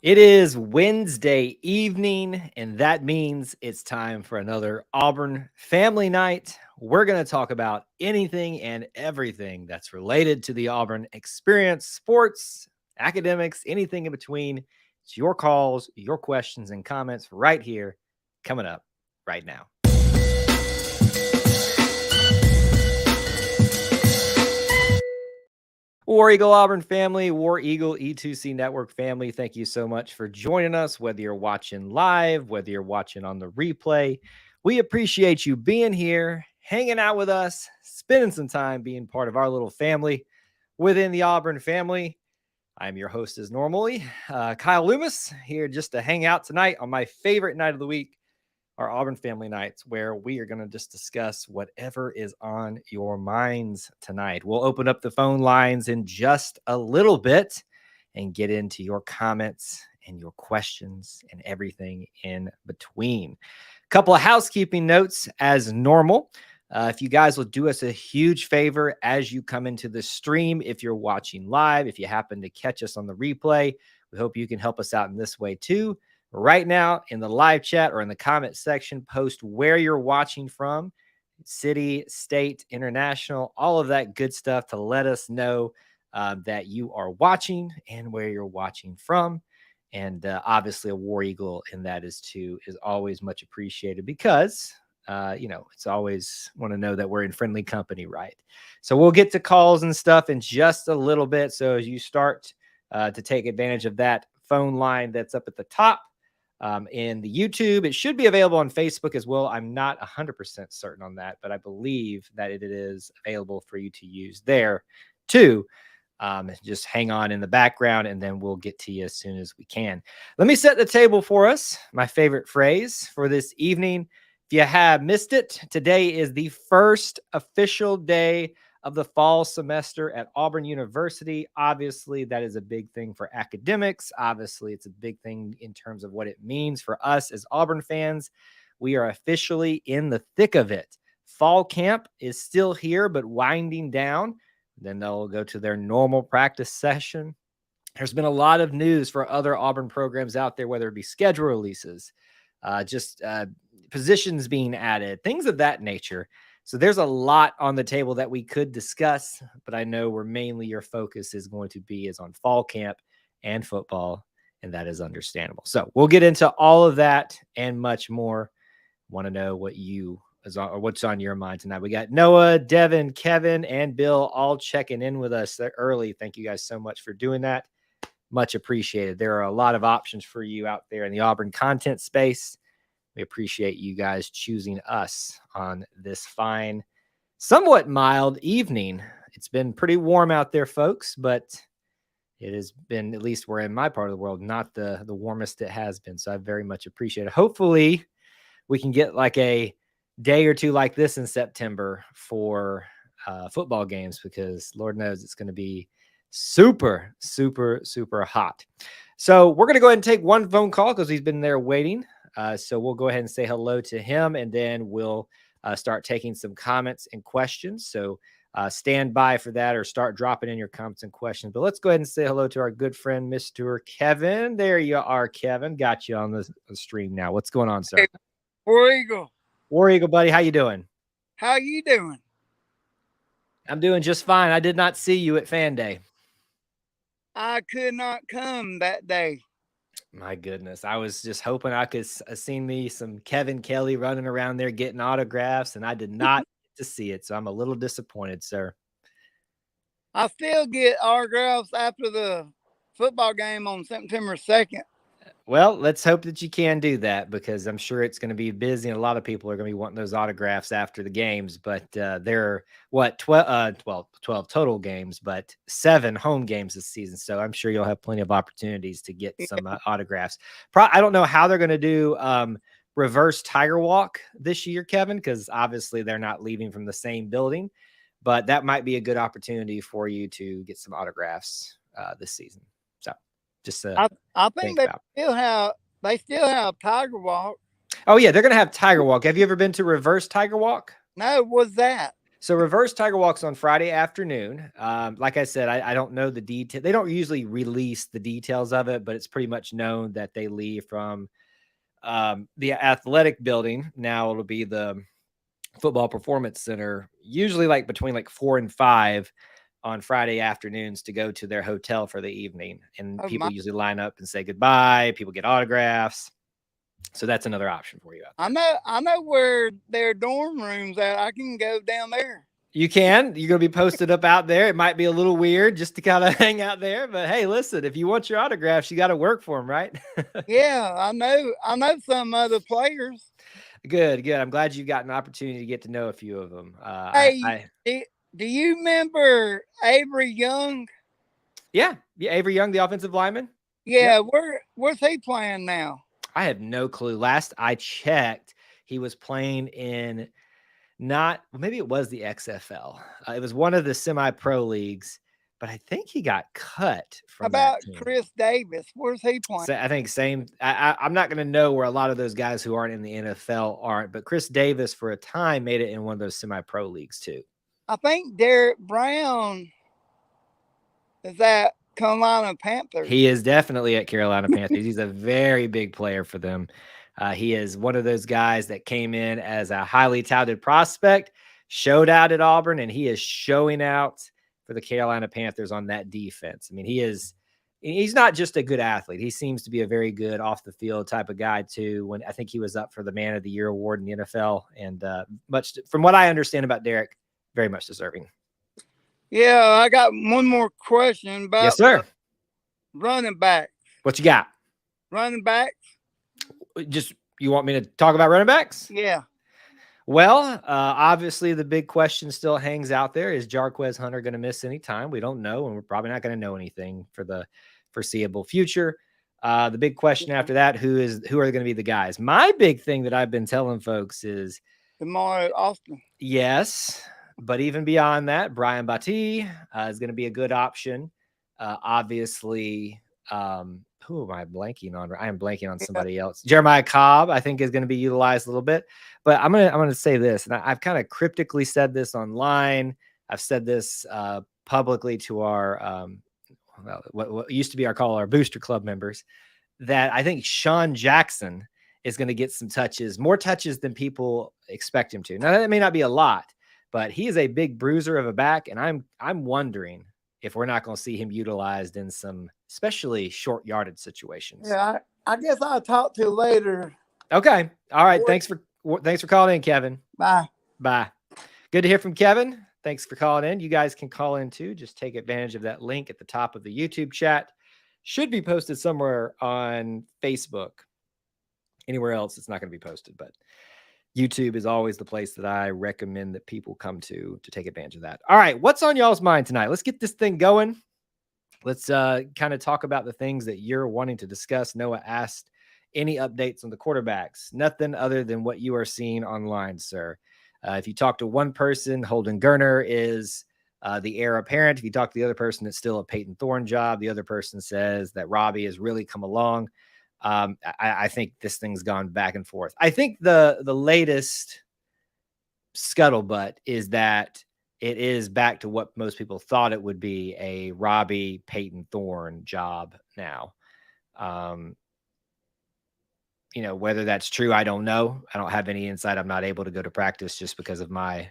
It is Wednesday evening, and that means it's time for another Auburn family night. We're going to talk about anything and everything that's related to the Auburn experience, sports, academics, anything in between. It's your calls, your questions, and comments right here coming up right now. War Eagle Auburn family, War Eagle E2C Network family, thank you so much for joining us, whether you're watching live, whether you're watching on the replay. We appreciate you being here, hanging out with us, spending some time being part of our little family within the Auburn family. I'm your host as normally, Kyle Loomis, here just to hang out tonight on my favorite night of the week, our Auburn family nights, where we are going to just discuss whatever is on your minds tonight. We'll open up the phone lines in just a little bit and get into your comments and your questions and everything in between. A couple of housekeeping notes as normal. If you guys will do us a huge favor as you come into the stream, if you're watching live, if you happen to catch us on the replay, we hope you can help us out in this way too. Right now in the live chat or in the comment section, post where you're watching from, city, state, international, all of that good stuff to let us know that you are watching and where you're watching from. And obviously a War Eagle in that is always much appreciated because, it's always want to know that we're in friendly company, right? So we'll get to calls and stuff in just a little bit. So as you start to take advantage of that phone line that's up at the top, in the YouTube. It should be available on Facebook as well. I'm not 100% certain on that, but I believe that it is available for you to use there too. Just hang on in the background and then we'll get to you as soon as we can. Let me set the table for us. My favorite phrase for this evening. If you have missed it, today is the first official day of the fall semester at Auburn University. Obviously, that is a big thing for academics. Obviously, it's a big thing in terms of what it means for us as Auburn fans. We are officially in the thick of it. Fall camp is still here, but winding down. Then they'll go to their normal practice session. There's been a lot of news for other Auburn programs out there, whether it be schedule releases, positions being added, things of that nature. So there's a lot on the table that we could discuss, but I know where mainly your focus is going to be is on fall camp and football, and that is understandable. So we'll get into all of that and much more. Want to know what's on your mind tonight. We got Noah, Devin, Kevin, and Bill all checking in with us early. Thank you guys so much for doing that. Much appreciated. There are a lot of options for you out there in the Auburn content space. We appreciate you guys choosing us on this fine, somewhat mild evening. It's been pretty warm out there, folks, but it has been, at least we're in my part of the world, not the warmest it has been. So I very much appreciate it. Hopefully we can get like a day or two like this in September for football games, because Lord knows it's going to be super, super, super hot. So we're going to go ahead and take one phone call because he's been there waiting. So we'll go ahead and say hello to him, and then we'll start taking some comments and questions. So stand by for that, or start dropping in your comments and questions. But let's go ahead and say hello to our good friend, Mr. Kevin. There you are, Kevin. Got you on the stream now. What's going on, sir? Hey, War Eagle. War Eagle, buddy. How you doing? How you doing? I'm doing just fine. I did not see you at Fan Day. I could not come that day. My goodness. I was just hoping I could seen me some Kevin Kelly running around there getting autographs, and I did not get to see it. So I'm a little disappointed, sir. I still get autographs after the football game on September 2nd. Well, let's hope that you can do that, because I'm sure it's going to be busy and a lot of people are going to be wanting those autographs after the games. But there are 12 total games, but 7 home games this season. So I'm sure you'll have plenty of opportunities to get some autographs. I don't know how they're going to do reverse Tiger Walk this year, Kevin, because obviously they're not leaving from the same building. But that might be a good opportunity for you to get some autographs this season. So just I think they still have Tiger Walk. Oh yeah, they're gonna have Tiger Walk. Have you ever been to reverse Tiger Walk? No, what's that? So reverse Tiger Walk's on Friday afternoon. Like I said, I don't know the detail. They don't usually release the details of it, but it's pretty much known that they leave from the athletic building. Now it'll be the Football Performance Center, usually like between like 4 and 5 on Friday afternoons to go to their hotel for the evening. And Oh, people usually line up and say goodbye. People get autographs. So that's another option for you out there. I know where their dorm rooms at. I can go down there. You can. You're going to be posted up out there. It might be a little weird just to kind of hang out there. But hey, listen, if you want your autographs, you got to work for them, right? Yeah, I know. I know some other players. Good. I'm glad you got an opportunity to get to know a few of them. Hey, do you remember Avery Young? Yeah, Avery Young, the offensive lineman. Yeah, where's he playing now? I have no clue. Last I checked, he was playing in maybe it was the XFL. It was one of the semi-pro leagues, but I think he got cut from About that team. Chris Davis, where's he playing? So I think same. I'm not going to know where a lot of those guys who aren't in the NFL aren't, but Chris Davis for a time made it in one of those semi-pro leagues too. I think Derek Brown is at Carolina Panthers. He is definitely at Carolina Panthers. He's a very big player for them. He is one of those guys that came in as a highly touted prospect, showed out at Auburn, and he is showing out for the Carolina Panthers on that defense. I mean, he's not just a good athlete. He seems to be a very good off the field type of guy too. When I think he was up for the Man of the Year award in the NFL, and from what I understand about Derek, very much deserving. Yeah, I got one more question about yes, sir. Running back. What you got? Running backs? Just you want me to talk about running backs? Yeah. Well, obviously the big question still hangs out there. Is Jarquez Hunter going to miss any time? We don't know, and we're probably not going to know anything for the foreseeable future. The big question after that, who are going to be the guys? My big thing that I've been telling folks is Demar Austin. Yes, but even beyond that, Brian Battie is going to be a good option. Obviously, who am I blanking on? I am blanking on somebody else. Jeremiah Cobb, I think, is going to be utilized a little bit. But I'm gonna say this, and I've kind of cryptically said this online. I've said this publicly to our what used to be our booster club members, that I think Sean Jackson is going to get some touches, more touches than people expect him to. Now that may not be a lot, but he is a big bruiser of a back, and I'm wondering if we're not going to see him utilized in some especially short yardage situations. Yeah, I guess I'll talk to you later. Okay. All right. Thanks for calling in, Kevin. Bye. Good to hear from Kevin. Thanks for calling in. You guys can call in too. Just take advantage of that link at the top of the YouTube chat. Should be posted somewhere on Facebook. Anywhere else, it's not going to be posted, but YouTube is always the place that I recommend that people come to take advantage of that. All right. What's on y'all's mind tonight? Let's get this thing going. Let's kind of talk about the things that you're wanting to discuss. Noah asked any updates on the quarterbacks. Nothing other than what you are seeing online, sir. If you talk to one person, Holden Geriner is the heir apparent. If you talk to the other person, it's still a Peyton Thorne job. The other person says that Robbie has really come along. I think this thing's gone back and forth. I think the latest scuttlebutt is that it is back to what most people thought it would be, a Robbie Peyton Thorne job now. Whether that's true, I don't know. I don't have any insight. I'm not able to go to practice just because of my,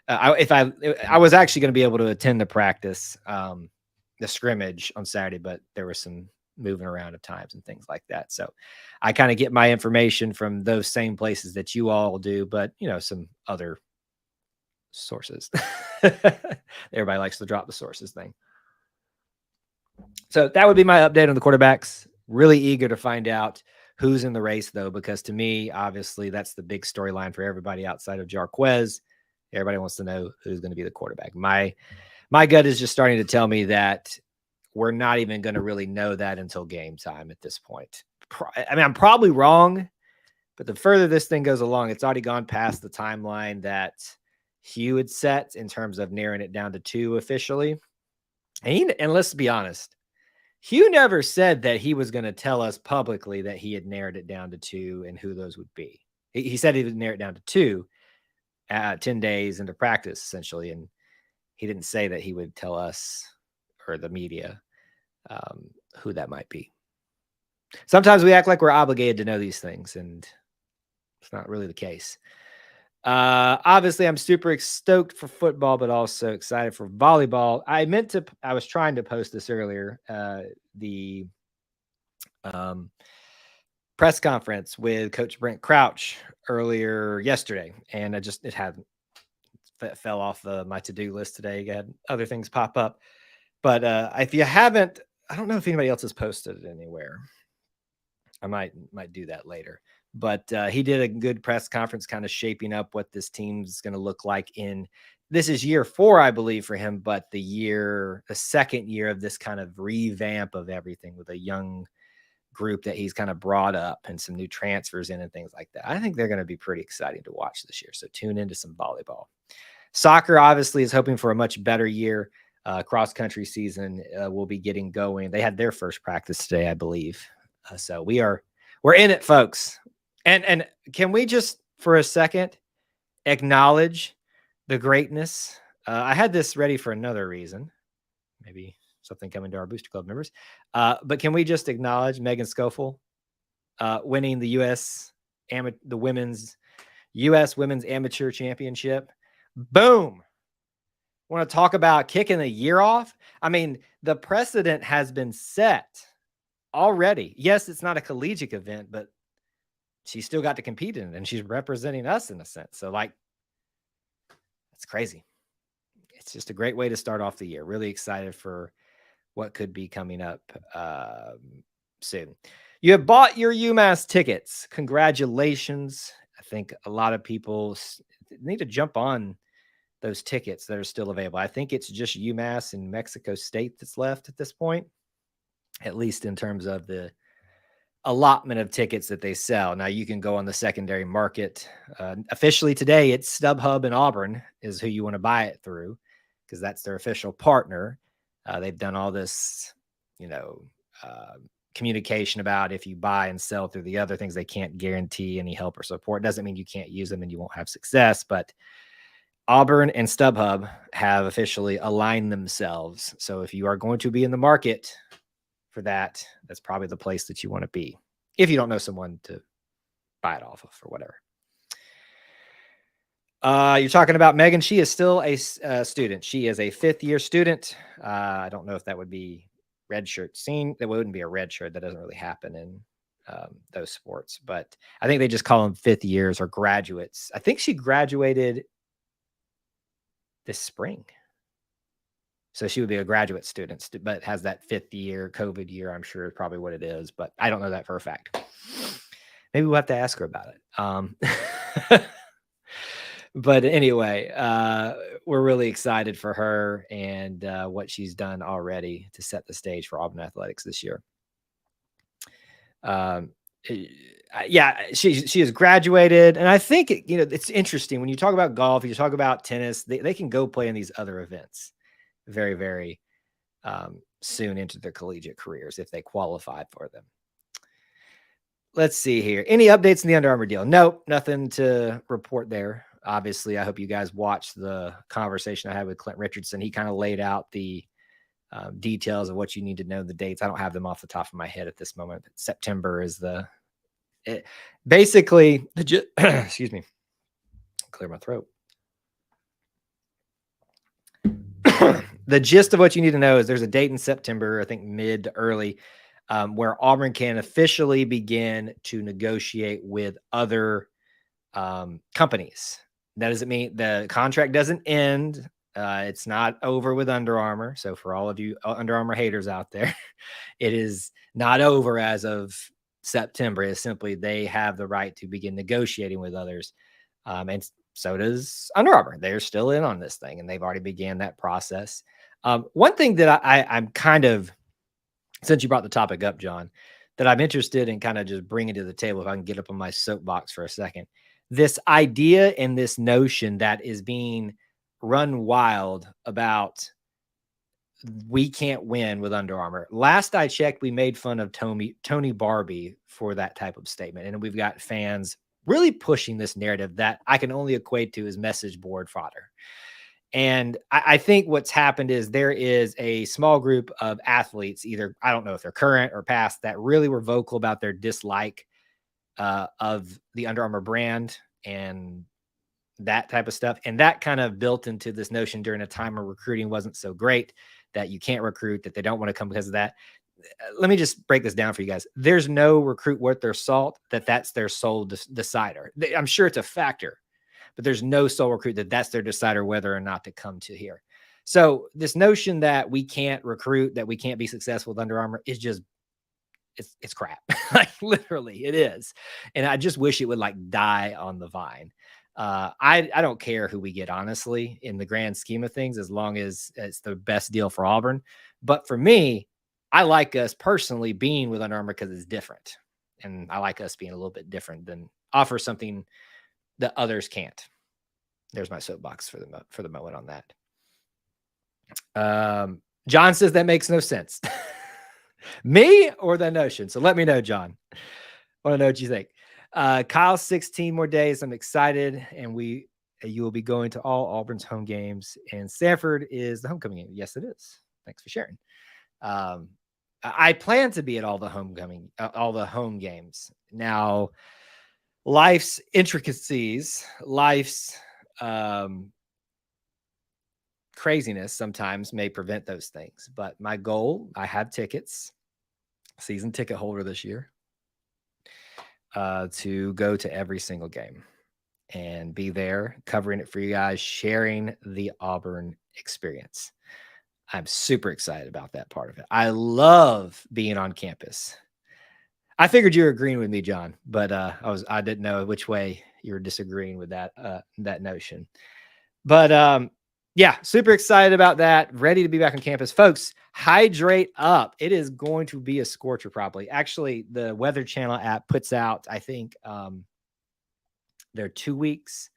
I was actually going to be able to attend the practice, the scrimmage on Saturday, but there was some moving around at times and things like that. So I kind of get my information from those same places that you all do, but some other sources. Everybody likes to drop the sources thing. So that would be my update on the quarterbacks. Really eager to find out who's in the race, though, because to me, obviously, that's the big storyline for everybody outside of Jarquez. Everybody wants to know who's going to be the quarterback. My gut is just starting to tell me that we're not even going to really know that until game time at this point. I mean, I'm probably wrong, but the further this thing goes along, it's already gone past the timeline that Hugh had set in terms of narrowing it down to 2 officially. And let's be honest, Hugh never said that he was going to tell us publicly that he had narrowed it down to 2 and who those would be. He said he would narrow it down to 2. 10 days into practice, essentially. And he didn't say that he would tell us or the media who that might be. Sometimes we act like we're obligated to know these things, and it's not really the case. Obviously, I'm super stoked for football, but also excited for volleyball. I was trying to post this earlier, the press conference with Coach Brent Crouch earlier yesterday, and it fell off my to-do list today. I had other things pop up, but if you haven't, I don't know if anybody else has posted it anywhere. I might do that later. But he did a good press conference, kind of shaping up what this team's going to look like this is year 4, I believe, for him, but the second year of this kind of revamp of everything with a young group that he's kind of brought up and some new transfers in and things like that. I think they're going to be pretty exciting to watch this year. So tune into some volleyball. Soccer obviously is hoping for a much better year. Cross country season will be getting going. They had their first practice today, I believe. So we're in it, folks. And can we just for a second acknowledge the greatness? I had this ready for another reason, maybe something coming to our Booster Club members. But can we just acknowledge Megan Scofield winning the women's U.S. Women's Amateur Championship? Boom. Want to talk about kicking the year off? I mean, the precedent has been set already. Yes, it's not a collegiate event, but she still got to compete in it, and she's representing us in a sense. So, that's crazy. It's just a great way to start off the year. Really excited for what could be coming up soon. You have bought your UMass tickets. Congratulations. I think a lot of people need to jump on those tickets that are still available. I think it's just UMass and Mexico State that's left at this point, at least in terms of the allotment of tickets that they sell. Now you can go on the secondary market. Officially today, it's StubHub and Auburn is who you want to buy it through, because that's their official partner. They've done all this, communication about if you buy and sell through the other things, they can't guarantee any help or support. Doesn't mean you can't use them and you won't have success, but Auburn and StubHub have officially aligned themselves. So if you are going to be in the market for that, that's probably the place that you want to be, if you don't know someone to buy it off of or whatever. You're talking about Megan. She is still a student. She is a 5th-year student. I don't know if that would be red shirt scene. That wouldn't be a red shirt. That doesn't really happen in those sports. But I think they just call them 5th years or graduates. I think she graduated this spring. So she would be a graduate student, but has that 5th year, COVID year, I'm sure is probably what it is. But I don't know that for a fact. Maybe we'll have to ask her about it. But anyway, we're really excited for her and what she's done already to set the stage for Auburn athletics this year. Yeah, she has graduated, and I think it's interesting when you talk about golf, you talk about tennis, they can go play in these other events very, very soon into their collegiate careers if they qualified for them. Let's see here. Any updates in the Under Armour deal? Nope, nothing to report there. Obviously, I hope you guys watched the conversation I had with Clint Richardson. He kind of laid out the details of what you need to know, the dates. I don't have them off the top of my head at this moment. But September is basically, excuse me, clear my throat. The gist of what you need to know is there's a date in September, I think mid to early, where Auburn can officially begin to negotiate with other companies. That doesn't mean the contract doesn't end. It's not over with Under Armour. So for all of you Under Armour haters out there, it is not over as of September. It's simply they have the right to begin negotiating with others. And so does Under Armour. They're still in on this thing, and they've already began that process. One thing that I'm kind of, since you brought the topic up, John, that I'm interested in kind of just bringing to the table, if I can get up on my soapbox for a second, this idea and this notion that is being run wild about we can't win with Under Armour. Last I checked, we made fun of Tony Barbie for that type of statement. And we've got fans really pushing this narrative that I can only equate to as message board fodder. And I think what's happened is there is a small group of athletes, either, I don't know if they're current or past, that really were vocal about their dislike of the Under Armour brand and that type of stuff. And that kind of built into this notion during a time where recruiting wasn't so great, that you can't recruit, that they don't want to come because of that. Let me just break this down for you guys. There's no recruit worth their salt that's their sole decider. I'm sure it's a factor, but there's no sole recruit that's their decider whether or not to come to here. So this notion that we can't recruit, that we can't be successful with Under Armour is just, it's crap. Like literally it is. And I just wish it would like die on the vine. I don't care who we get, honestly, in the grand scheme of things, as long as it's the best deal for Auburn. But for me, I like us personally being with Under Armour because it's different. And I like us being a little bit different than offer something that others can't. There's my soapbox for the moment on that. John says that makes no sense. Me or the notion? So let me know, John. I want to know what you think. Kyle, 16 more days. I'm excited. And you will be going to all Auburn's home games. And Sanford is the homecoming game. Yes, it is. Thanks for sharing. I plan to be at all the home games. Now, life's intricacies, life's craziness sometimes may prevent those things. But my goal, I have tickets, season ticket holder this year, to go to every single game and be there covering it for you guys, sharing the Auburn experience. I'm super excited about that part of it. I love being on campus. I figured you were agreeing with me, John, but I didn't know which way you were disagreeing with that notion. But yeah, super excited about that. Ready to be back on campus. Folks, hydrate up. It is going to be a scorcher probably. Actually, the Weather Channel app puts out, I think, they're 2 weeks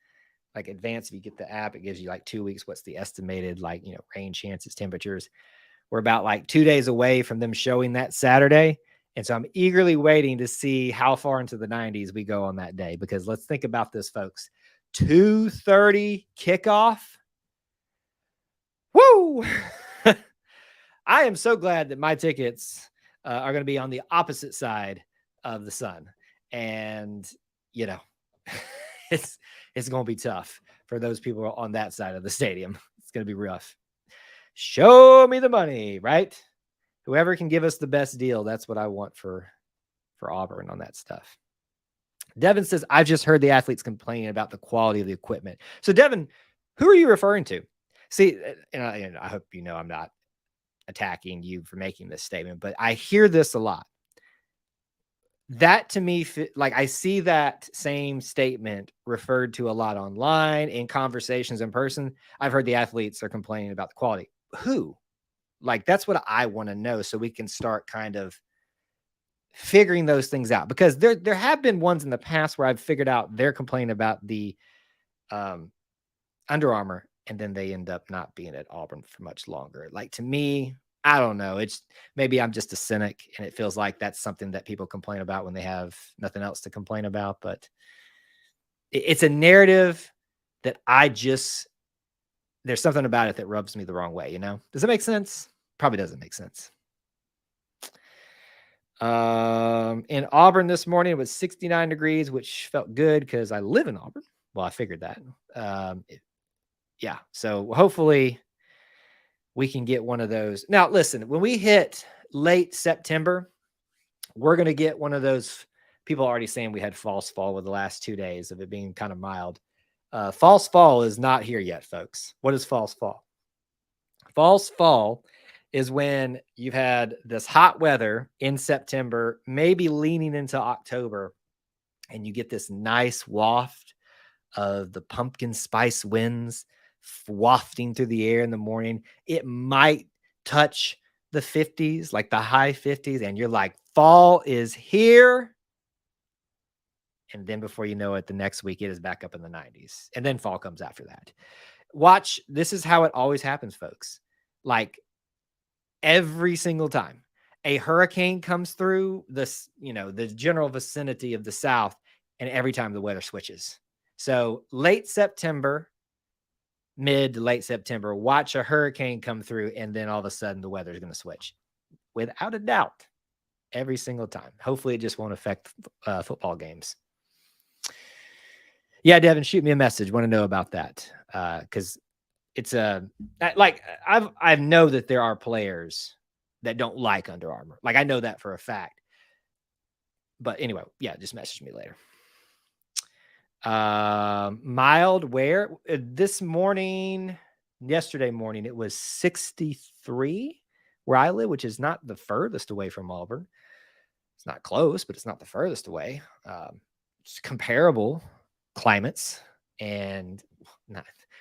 like advance. If you get the app, it gives you like 2 weeks. What's the estimated rain chances, temperatures? We're about like 2 days away from them showing that Saturday. And so I'm eagerly waiting to see how far into the 90s we go on that day, because let's think about this, folks. 2:30 kickoff. Woo! I am so glad that my tickets are going to be on the opposite side of the sun. And, it's going to be tough for those people on that side of the stadium. It's going to be rough. Show me the money, right? Whoever can give us the best deal, that's what I want for Auburn on that stuff. Devin says, I've just heard the athletes complaining about the quality of the equipment. So, Devin, who are you referring to? See, and I hope you know I'm not attacking you for making this statement, but I hear this a lot. That to me, like I see that same statement referred to a lot online, in conversations in person. I've heard the athletes are complaining about the quality. Who? Like, that's what I want to know, so we can start kind of figuring those things out, because there have been ones in the past where I've figured out they're complaining about the Under Armour, and then they end up not being at Auburn for much longer. Like, to me, I don't know. It's maybe I'm just a cynic, and it feels like that's something that people complain about when they have nothing else to complain about. But it's a narrative that there's something about it that rubs me the wrong way. Does it make sense? Probably doesn't make sense. In Auburn this morning, it was 69 degrees, which felt good because I live in Auburn. Well, I figured that. Yeah. So hopefully we can get one of those. Now, listen, when we hit late September, we're going to get one of those. People are already saying we had false fall with the last 2 days of it being kind of mild. False fall is not here yet, folks. What is false fall? False fall is when you've had this hot weather in September, maybe leaning into October, and you get this nice waft of the pumpkin spice winds wafting through the air in the morning. It might touch the 50s, like the high 50s, and you're like, fall is here. And then before you know it, the next week it is back up in the 90s. And then fall comes after that. Watch, this is how it always happens, folks. Like, every single time a hurricane comes through the general vicinity of the South, and every time the weather switches. So late September, mid to late September, watch a hurricane come through, and then all of a sudden the weather is going to switch. Without a doubt, every single time. Hopefully it just won't affect football games. Yeah, Devin, shoot me a message. Want to know about that. Because it's I know that there are players that don't like Under Armour. Like, I know that for a fact. But anyway, yeah, just message me later. Mild where yesterday morning, it was 63 where I live, which is not the furthest away from Auburn. It's not close, but it's not the furthest away. It's comparable climates, and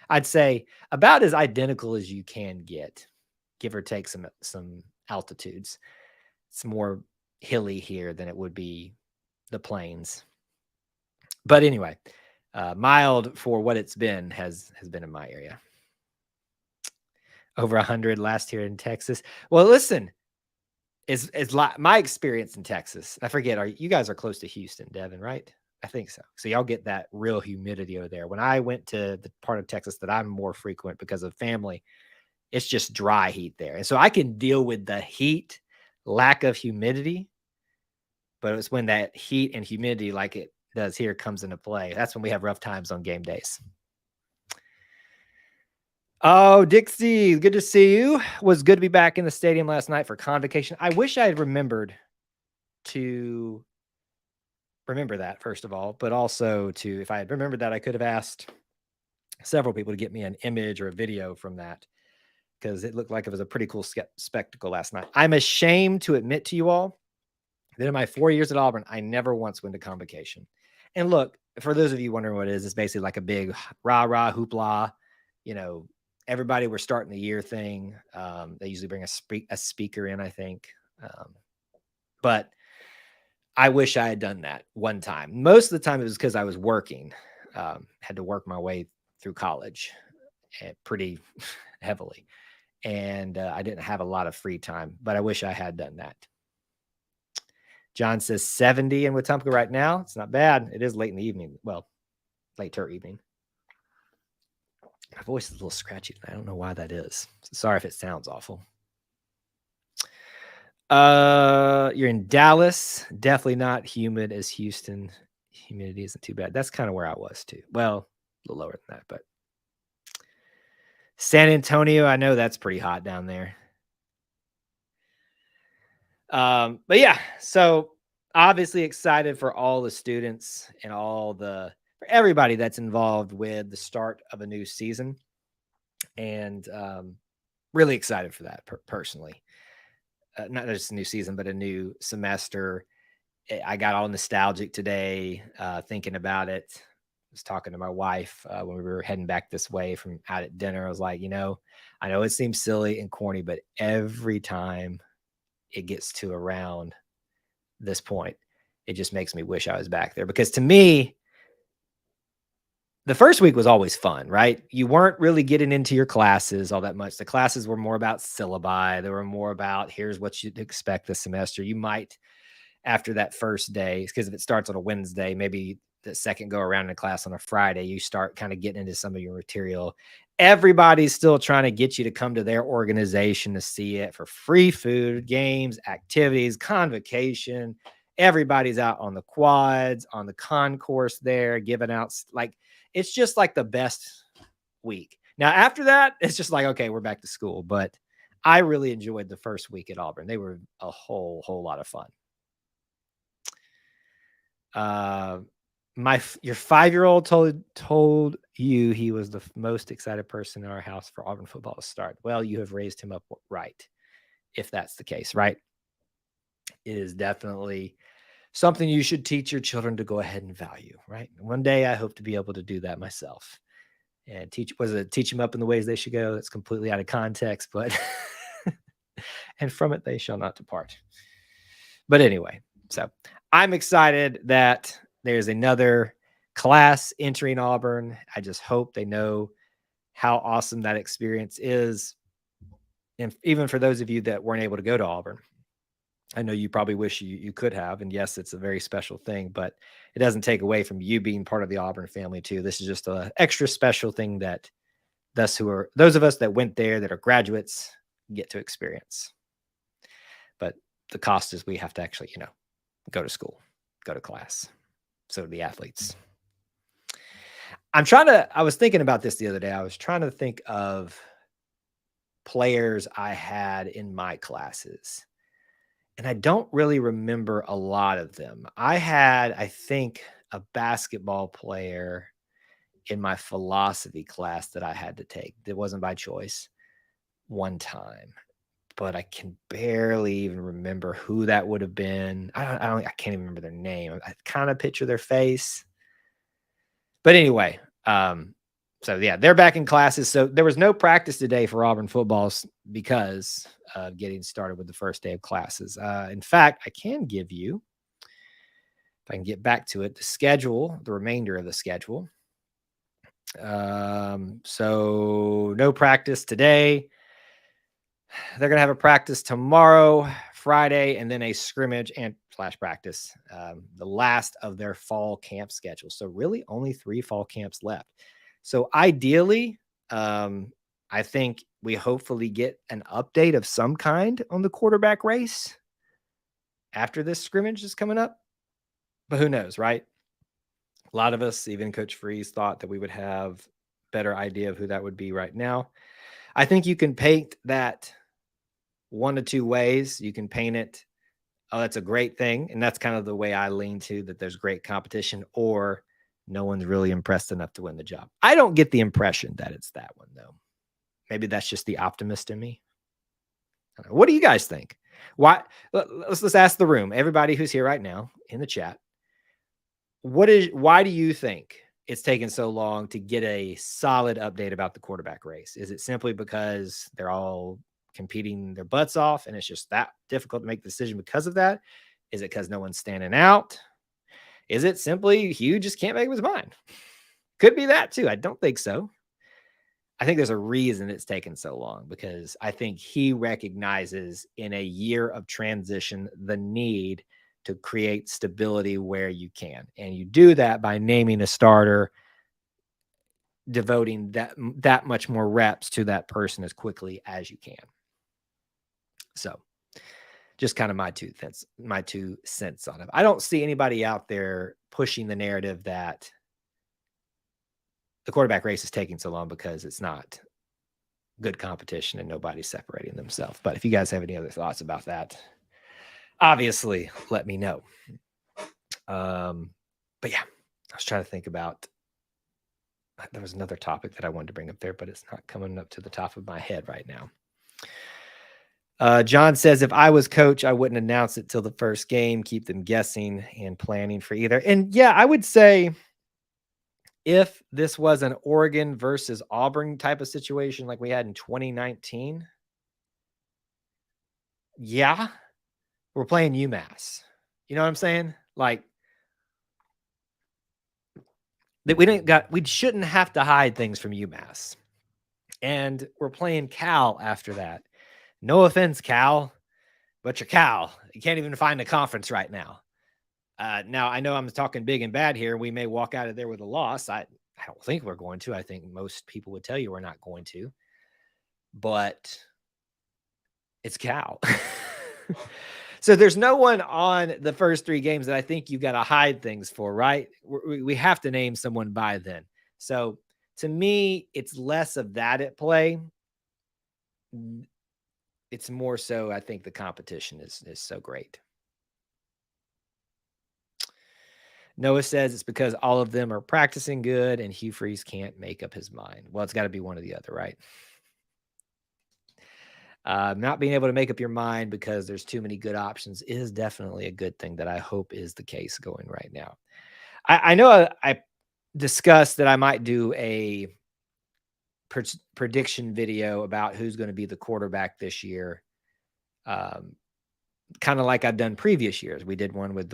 I'd say about as identical as you can get, give or take some altitudes. It's more hilly here than it would be the plains. But anyway, mild for what it's been has been in my area. Over 100 last year in Texas. Well, listen, is my experience in Texas. I forget, you guys are close to Houston, Devin, right? I think so. So y'all get that real humidity over there. When I went to the part of Texas that I'm more frequent because of family, it's just dry heat there. And so I can deal with the heat, lack of humidity, but it's when that heat and humidity, like it does here, comes into play. That's when we have rough times on game days. Oh, Dixie, good to see you. It was good to be back in the stadium last night for convocation. I wish I had remembered to remember that, first of all, but also if I had remembered that, I could have asked several people to get me an image or a video from that, because it looked like it was a pretty cool spectacle last night. I'm ashamed to admit to you all that in my 4 years at Auburn, I never once went to convocation. And look, for those of you wondering what it is, it's basically like a big rah-rah hoopla, everybody, we're starting the year thing. They usually bring a speaker in, I think. But I wish I had done that one time. Most of the time it was because I was working, had to work my way through college pretty heavily. And I didn't have a lot of free time, but I wish I had done that. John says 70 in Wetumpka right now. It's not bad. It is late in the evening. Well, later evening. My voice is a little scratchy. I don't know why that is. Sorry if it sounds awful. You're in Dallas. Definitely not humid as Houston. Humidity isn't too bad. That's kind of where I was too. Well, a little lower than that, but San Antonio, I know that's pretty hot down there. But yeah, so obviously excited for all the students and for everybody that's involved with the start of a new season, and really excited for that personally. Not just a new season, but a new semester. I got all nostalgic today, thinking about it. I was talking to my wife when we were heading back this way from out at dinner. I was like, I know it seems silly and corny, but every time it gets to around this point, it just makes me wish I was back there, because to me, the first week was always fun, right? You weren't really getting into your classes all that much. The classes were more about syllabi. They were more about, here's what you'd expect this semester. You might, after that first day, because if it starts on a Wednesday, maybe the second go around in class on a Friday, you start kind of getting into some of your material. Everybody's still trying to get you to come to their organization to see it for free food, games, activities, convocation. Everybody's out on the quads, on the concourse there, giving out, like, it's just like the best week. Now, after that, it's just like, okay, we're back to school. But I really enjoyed the first week at Auburn. They were a whole lot of fun. Your 5-year-old told you he was the most excited person in our house for Auburn football to start. Well, you have raised him up right, if that's the case, right? It is definitely something you should teach your children to go ahead and value, right? One day I hope to be able to do that myself and teach them up in the ways they should go. That's completely out of context, but and from it they shall not depart. But anyway, so I'm excited that there's another class entering Auburn. I just hope they know how awesome that experience is. And even for those of you that weren't able to go to Auburn, I know you probably wish you could have, and yes, it's a very special thing, but it doesn't take away from you being part of the Auburn family too. This is just a extra special thing that those of us that went there that are graduates get to experience. But the cost is we have to actually, go to school, go to class. So do the athletes. I was thinking about this the other day. I was trying to think of players I had in my classes, and I don't really remember a lot of them. I had, I think, a basketball player in my philosophy class that I had to take. That wasn't by choice one time, but I can barely even remember who that would have been. I can't even remember their name. I kind of picture their face. But anyway, so yeah, they're back in classes. So there was no practice today for Auburn footballs because of getting started with the first day of classes. In fact, I can give you, if I can get back to it, the schedule, the remainder of the schedule. So no practice today. They're going to have a practice tomorrow, Friday, and then a scrimmage and / practice, the last of their fall camp schedule. So really only 3 fall camps left. So ideally, I think we hopefully get an update of some kind on the quarterback race after this scrimmage is coming up. But who knows, right? A lot of us, even Coach Freeze, thought that we would have better idea of who that would be right now. I think you can paint that one of two ways. You can paint it, oh, that's a great thing. And that's kind of the way I lean to, that there's great competition, or no one's really impressed enough to win the job. I don't get the impression that it's that one, though. Maybe that's just the optimist in me. What do you guys think? Why? Let's ask the room, everybody who's here right now in the chat. Why do you think it's taken so long to get a solid update about the quarterback race? Is it simply because they're all competing their butts off and it's just that difficult to make the decision because of that? Is it because no one's standing out? Is it simply Hugh just can't make up his mind? Could be that too. I don't think so. I think there's a reason it's taken so long, because I think he recognizes in a year of transition the need to create stability where you can. And you do that by naming a starter, devoting that much more reps to that person as quickly as you can. So just kind of my 2 cents on it. I don't see anybody out there pushing the narrative that the quarterback race is taking so long because it's not good competition and nobody's separating themselves. But if you guys have any other thoughts about that, obviously let me know. But yeah, I was trying to think about, there was another topic that I wanted to bring up there, but it's not coming up to the top of my head right now. John says, if I was coach, I wouldn't announce it till the first game, keep them guessing and planning for either. And yeah, I would say if this was an Oregon versus Auburn type of situation like we had in 2019, yeah, we're playing UMass. You know what I'm saying? Like, that we shouldn't have to hide things from UMass. And we're playing Cal after that. No offense, Cal, but you're Cal. You can't even find a conference right now. Now, I know I'm talking big and bad here. We may walk out of there with a loss. I don't think we're going to. I think most people would tell you we're not going to. But it's Cal. So there's no one on the first 3 games that I think you got to hide things for, right? We have to name someone by then. So to me, it's less of that at play. It's more so, I think the competition is so great. Noah says it's because all of them are practicing good and Hugh Freeze can't make up his mind. Well, it's got to be one or the other, right? Not being able to make up your mind because there's too many good options is definitely a good thing that I hope is the case going right now. I know I discussed that I might do a prediction video about who's going to be the quarterback this year. Kind of like I've done previous years. We did one with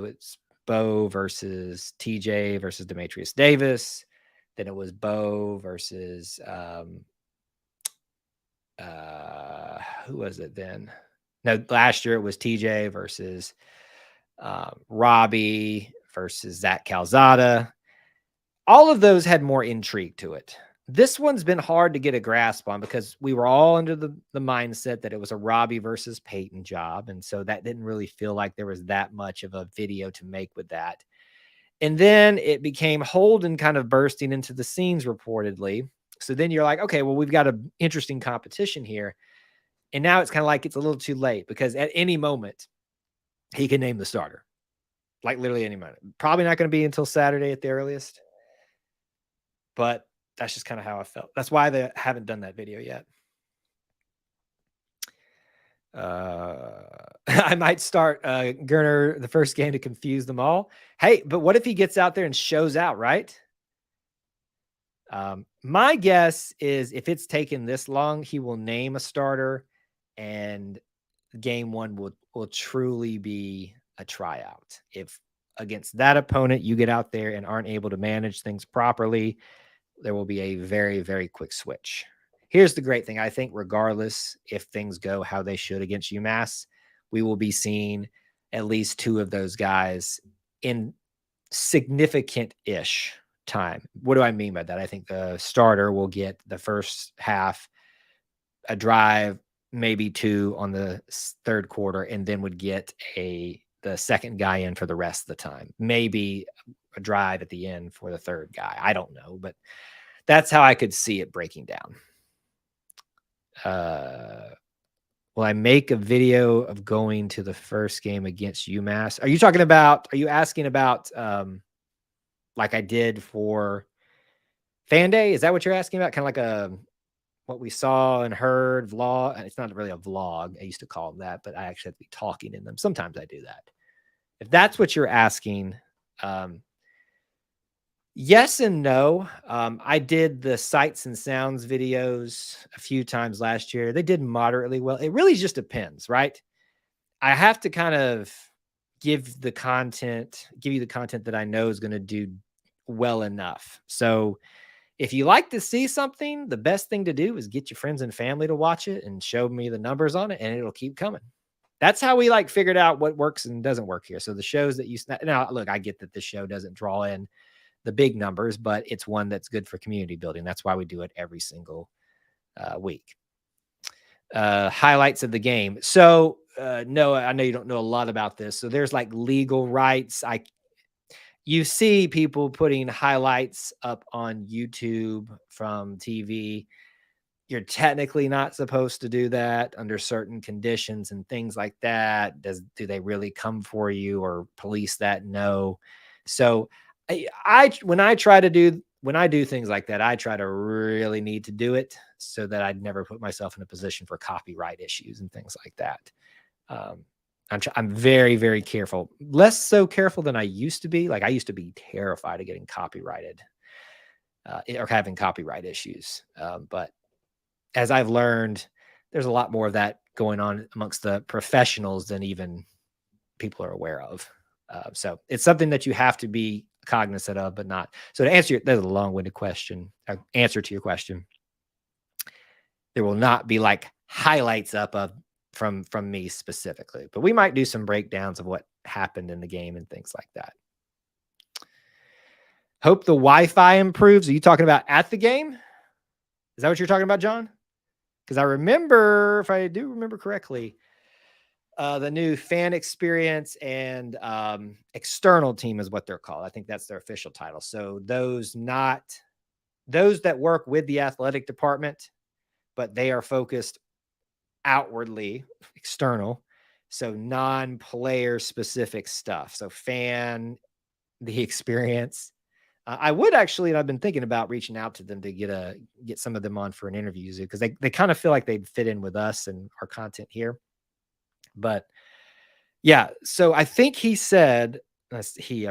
Bo versus TJ versus Demetrius Davis. Then it was Bo versus who was it then? No, last year it was TJ versus Robbie versus Zach Calzada. All of those had more intrigue to it. This one's been hard to get a grasp on because we were all under the mindset that it was a Robbie versus Peyton job. And so that didn't really feel like there was that much of a video to make with that. And then it became Holden kind of bursting into the scenes reportedly. So then you're like, okay, well, we've got an interesting competition here. And now it's kind of like it's a little too late because at any moment he can name the starter. Like literally any moment. Probably not going to be until Saturday at the earliest. But that's just kind of how I felt. That's why they haven't done that video yet. I might start Gurner the first game to confuse them all. Hey, but what if he gets out there and shows out, right? My guess is if it's taken this long, he will name a starter and game one will truly be a tryout. If against that opponent you get out there and aren't able to manage things properly, there will be a very, very quick switch. Here's the great thing. I think regardless if things go how they should against UMass, we will be seeing at least two of those guys in significant-ish time. What do I mean by that? I think the starter will get the first half, a drive, maybe two on the third quarter, and then would get the second guy in for the rest of the time. Maybe a drive at the end for the third guy. I don't know, but that's how I could see it breaking down. Will I make a video of going to the first game against UMass? Are you asking about like I did for Fan Day? Is that what you're asking about? Kind of like what we saw and heard vlog. It's not really a vlog. I used to call them that, but I actually have to be talking in them. Sometimes I do that. If that's what you're asking, yes and no. I did the sights and sounds videos a few times last year. They did moderately well. It really just depends, right? I have to kind of give you the content that I know is going to do well enough. So if you like to see something, the best thing to do is get your friends and family to watch it and show me the numbers on it, and it'll keep coming. That's how we figured out what works and doesn't work here. So the shows that now look, I get that this show doesn't draw in the big numbers, but it's one that's good for community building. That's why we do it every single week. Highlights of the game. So no, I know you don't know a lot about this. So there's legal rights. You see people putting highlights up on YouTube from TV. You're technically not supposed to do that under certain conditions and things like that. Do they really come for you or police that? No. So when I do things like that, I try to really need to do it so that I'd never put myself in a position for copyright issues and things like that. I'm very, very careful, less so careful than I used to be. I used to be terrified of getting copyrighted or having copyright issues. But as I've learned, there's a lot more of that going on amongst the professionals than even people are aware of. So it's something that you have to be cognizant of, but not. So to answer that's a long-winded question, answer to your question. There will not be highlights up from me specifically, but we might do some breakdowns of what happened in the game and things like that. Hope the Wi-Fi improves. Are you talking about at the game? Is that what you're talking about, John? Because I remember, if I do remember correctly, the new fan experience and external team is what they're called. I think that's their official title. So those that work with the athletic department, but they are focused outwardly, external. So non-player specific stuff. So the experience. I would actually, and I've been thinking about reaching out to them to get some of them on for an interview because they kind of feel like they'd fit in with us and our content here. But yeah, so I think he said, I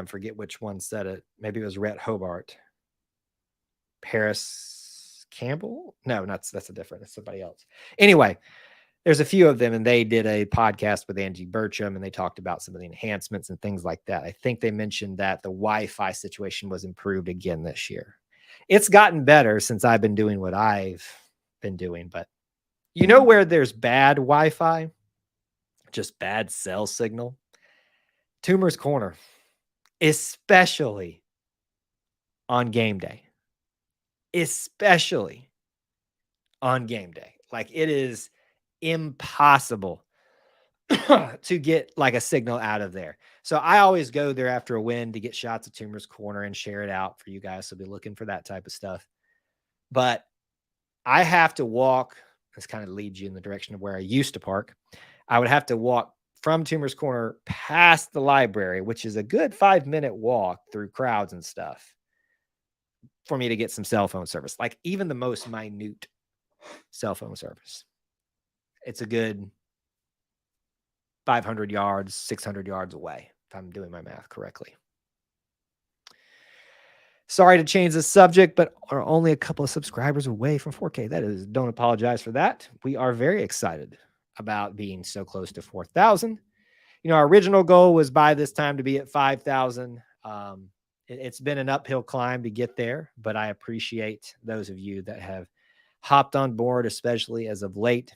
forget which one said it. Maybe it was Rhett Hobart. Paris Campbell? No, that's it's somebody else. Anyway, there's a few of them, and they did a podcast with Angie Burcham, and they talked about some of the enhancements and things like that. I think they mentioned that the Wi-Fi situation was improved again this year. It's gotten better since I've been doing what I've been doing, but where there's bad Wi-Fi? just bad cell signal. Toomer's Corner, especially on game day. Especially on game day. Like, it is impossible to get like a signal out of there. So I always go there after a win to get shots of Toomer's Corner and share it out for you guys. So be looking for that type of stuff. But I have to walk. This kind of leads you in the direction of where I used to park. I would have to walk from Toomer's Corner past the library, which is a good 5-minute walk through crowds and stuff, for me to get some cell phone service. Like, even the most minute cell phone service, it's a good 500 yards, 600 yards away, if I'm doing my math correctly. Sorry to change the subject, but are only a couple of subscribers away from 4K. Don't apologize for that. We are very excited about being so close to 4,000. Our original goal was by this time to be at 5,000. It's been an uphill climb to get there, but I appreciate those of you that have hopped on board, especially as of late,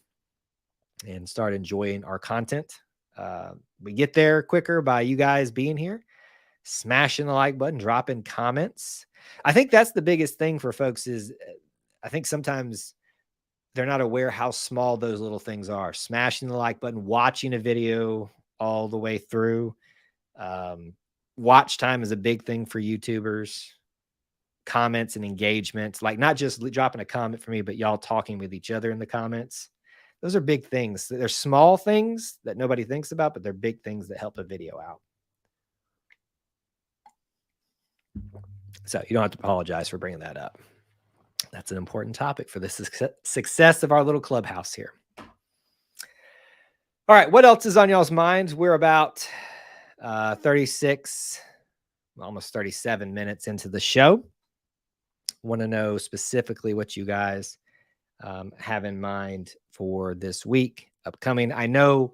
and start enjoying our content. We get there quicker by you guys being here, smashing the like button, dropping comments. I think that's the biggest thing for folks is I think sometimes they're not aware how small those little things are. Smashing the like button, watching a video all the way through. Watch time is a big thing for YouTubers. Comments and engagement, like not just dropping a comment for me, but y'all talking with each other in the comments. Those are big things. They're small things that nobody thinks about, but they're big things that help a video out. So you don't have to apologize for bringing that up. That's an important topic for the success of our little clubhouse here. All right, what else is on y'all's minds? We're about 36, almost 37 minutes into the show. Want to know specifically what you guys have in mind for this week upcoming. I know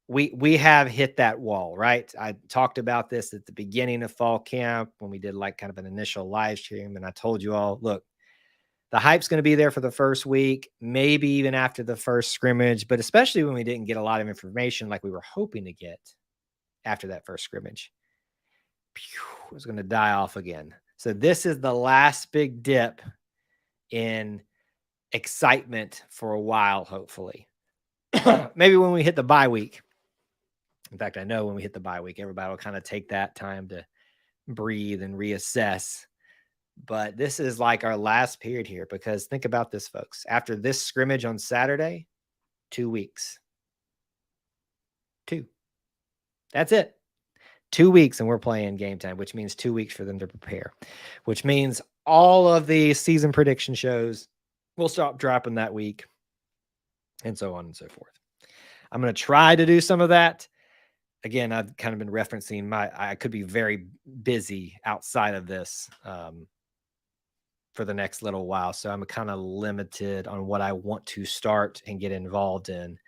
we have hit that wall, right? I talked about this at the beginning of fall camp when we did like kind of an initial live stream, and I told you all, look, the hype's going to be there for the first week, maybe even after the first scrimmage, but especially when we didn't get a lot of information like we were hoping to get after that first scrimmage. It was going to die off again. So this is the last big dip in excitement for a while, hopefully. Maybe when we hit the bye week. In fact, I know when we hit the bye week, everybody will kind of take that time to breathe and reassess. But this is like our last period here, because think about this, folks. After this scrimmage on Saturday, 2 weeks. 2. That's it. 2 weeks, and we're playing game time, which means 2 weeks for them to prepare, which means all of the season prediction shows will stop dropping that week, and so on and so forth. I'm going to try to do some of that. Again, I've kind of been referencing I could be very busy outside of this for the next little while. So I'm kind of limited on what I want to start and get involved in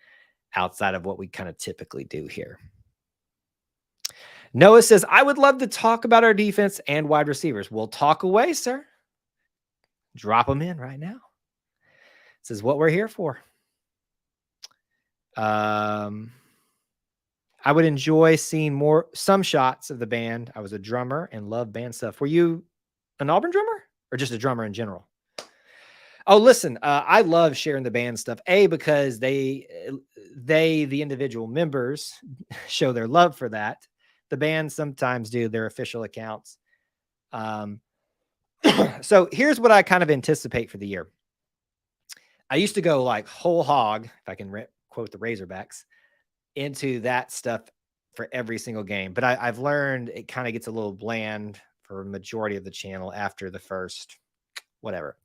outside of what we kind of typically do here. Noah says, I would love to talk about our defense and wide receivers. We'll talk away, sir. Drop them in right now. This is what we're here for. I would enjoy seeing some shots of the band. I was a drummer and love band stuff. Were you an Auburn drummer or just a drummer in general? Oh, listen, I love sharing the band stuff. Because the individual members show their love for that. The band sometimes do their official accounts. So here's what I kind of anticipate for the year. I used to go like whole hog, if I can quote the Razorbacks, into that stuff for every single game. But I've learned it kind of gets a little bland for a majority of the channel after the first whatever.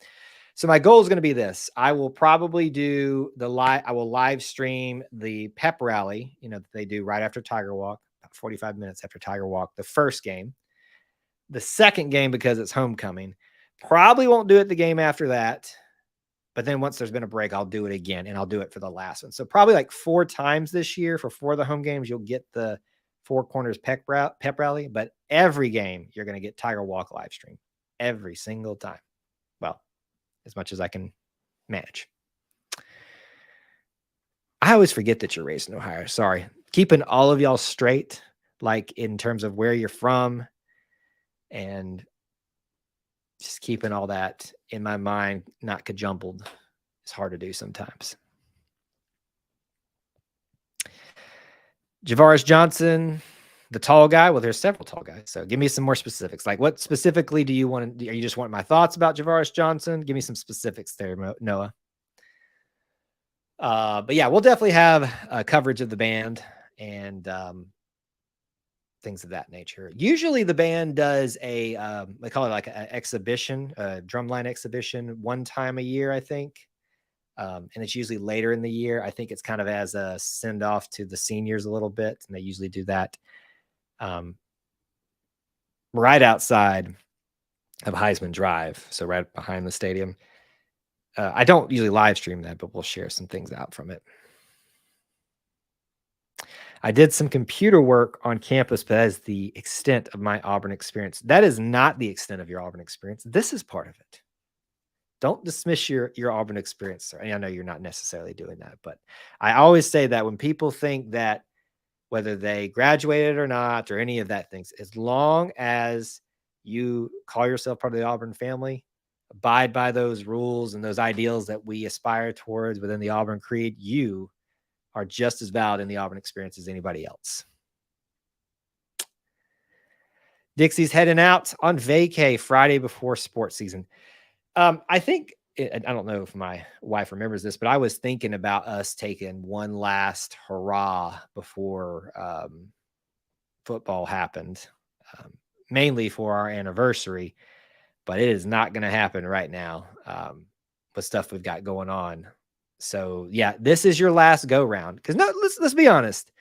So my goal is going to be this. I will probably do I will live stream the pep rally, that they do right after Tiger Walk, about 45 minutes after Tiger Walk, the first game. The second game, because it's homecoming, probably won't do it the game after that. But then once there's been a break, I'll do it again, and I'll do it for the last one. So probably like 4 times this year for 4 of the home games, you'll get the Four Corners pep rally. But every game, you're going to get Tiger Walk live stream every single time. Well, as much as I can manage. I always forget that you're raised in Ohio. Sorry. Keeping all of y'all straight, like in terms of where you're from, and just keeping all that in my mind, not cajumbled. It's hard to do sometimes. Javaris Johnson, the tall guy. Well, there's several tall guys. So give me some more specifics. Like, what specifically do you want to, are you just want my thoughts about Javaris Johnson? Give me some specifics there, Noah. But yeah, we'll definitely have coverage of the band and things of that nature. Usually the band does they call it like an exhibition, a drumline exhibition one time a year, I think. And it's usually later in the year. I think it's kind of as a send off to the seniors a little bit. And they usually do that right outside of Heisman Drive. So right behind the stadium. I don't usually live stream that, but we'll share some things out from it. I did some computer work on campus, but that is the extent of my Auburn experience. That is not the extent of your Auburn experience. This is part of it. Don't dismiss your Auburn experience. I know you're not necessarily doing that, but I always say that when people think that whether they graduated or not, or any of that things, as long as you call yourself part of the Auburn family, abide by those rules and those ideals that we aspire towards within the Auburn creed, you are just as valid in the Auburn experience as anybody else. Dixie's heading out on vacay Friday before sports season. I think, I don't know if my wife remembers this, but I was thinking about us taking one last hurrah before football happened, mainly for our anniversary, but it is not going to happen right now with stuff we've got going on. So yeah, this is your last go round. Because no, let's be honest.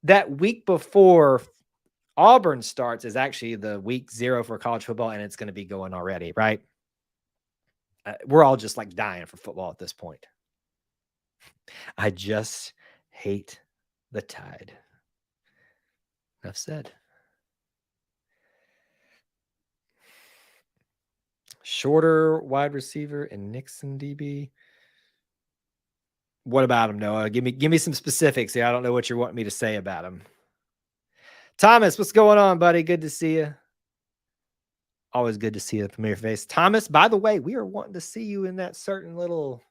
That week before Auburn starts is actually the week 0 for college football, and it's going to be going already, right? We're all just like dying for football at this point. I just hate the Tide. Enough said. Shorter wide receiver and Nixon DB. What about him, Noah? Give me some specifics here. I don't know what you want me to say about him. Thomas, what's going on, buddy? Good to see you. Always good to see a familiar face. Thomas, by the way, we are wanting to see you in that certain little